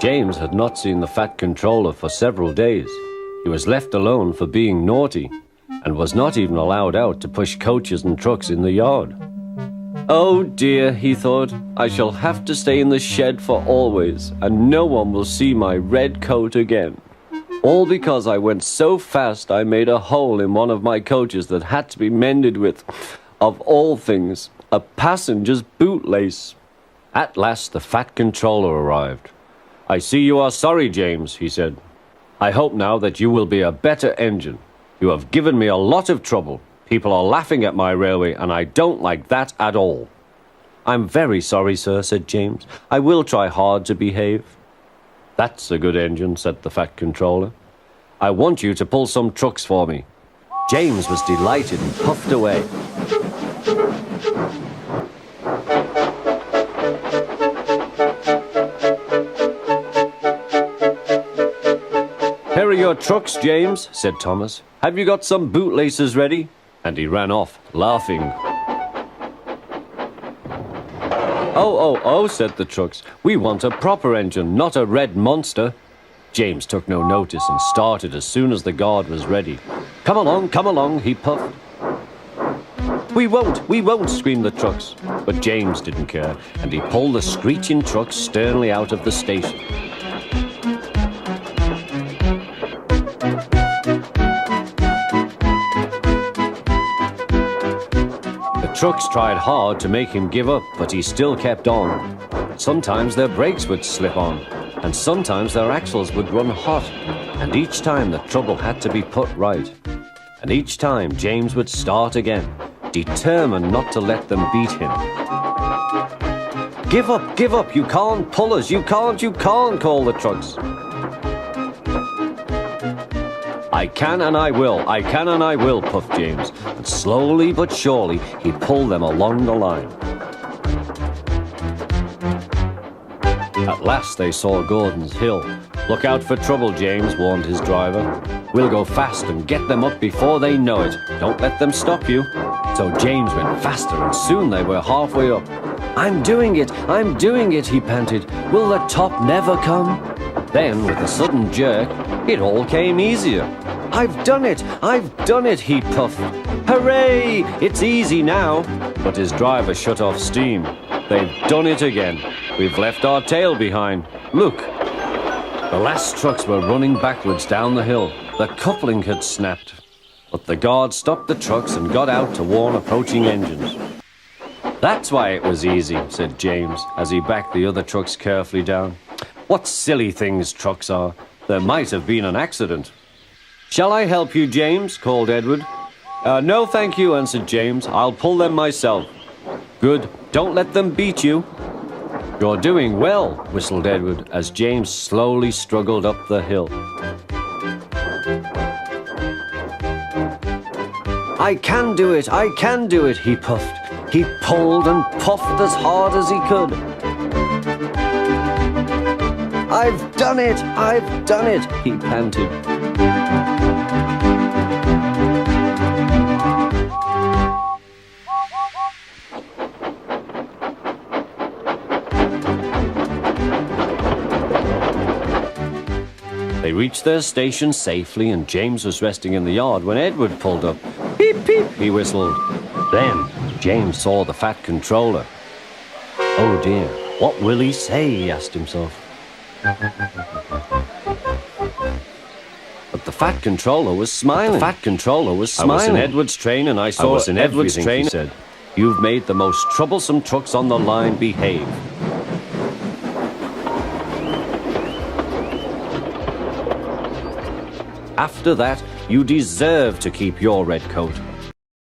James had not seen the Fat Controller for several days. He was left alone for being naughty, and was not even allowed out to push coaches and trucks in the yard. Oh dear, he thought, I shall have to stay in the shed for always, and no one will see my red coat again. All because I went so fast I made a hole in one of my coaches that had to be mended with, of all things, a passenger's bootlace. At last the Fat Controller arrived. I see you are sorry, James, he said. I hope now that you will be a better engine. You have given me a lot of trouble. People are laughing at my railway, and I don't like that at all. I'm very sorry, sir, said James. I will try hard to behave. That's a good engine, said the Fat Controller. I want you to pull some trucks for me. James was delighted and puffed away. Here are your trucks, James, said Thomas. Have you got some bootlaces ready? And he ran off, laughing. Oh, said the trucks. We want a proper engine, not a red monster. James took no notice and started as soon as the guard was ready. Come along, he puffed. We won't, screamed the trucks. But James didn't care, and he pulled the screeching trucks sternly out of the station. The trucks tried hard to make him give up, but he still kept on. Sometimes their brakes would slip on, and sometimes their axles would run hot, and each time the trouble had to be put right. And each time James would start again, determined not to let them beat him. Give up, you can't pull us, you can't, called the trucks. I can and I will, puffed James, and slowly but surely he pulled them along the line. At last they saw Gordon's Hill. Look out for trouble, James, warned his driver. We'll go fast and get them up before they know it. Don't let them stop you. So James went faster, and soon they were halfway up. I'm doing it, he panted. Will the top never come? Then, with a sudden jerk, it all came easier. I've done it, he puffed. Hooray! It's easy now. But his driver shut off steam. They've done it again. We've left our tail behind. Look. The last trucks were running backwards down the hill. The coupling had snapped. But the guard stopped the trucks and got out to warn approaching engines. That's why it was easy, said James, as he backed the other trucks carefully down. What silly things trucks are. There might have been an accident. Shall I help you, James? Called Edward. No, thank you, answered James. I'll pull them myself. Good. Don't let them beat you. You're doing well, whistled Edward, as James slowly struggled up the hill. I can do it, he puffed. He pulled and puffed as hard as he could. I've done it, he panted. They reached their station safely, and James was resting in the yard when Edward pulled up. Peep, peep, he whistled. Then James saw the Fat Controller. Oh dear, what will he say, he asked himself. But the Fat Controller was smiling. I was in Edward's train, and I saw everything, he said. You've made the most troublesome trucks on the line behave. After that, you deserve to keep your red coat.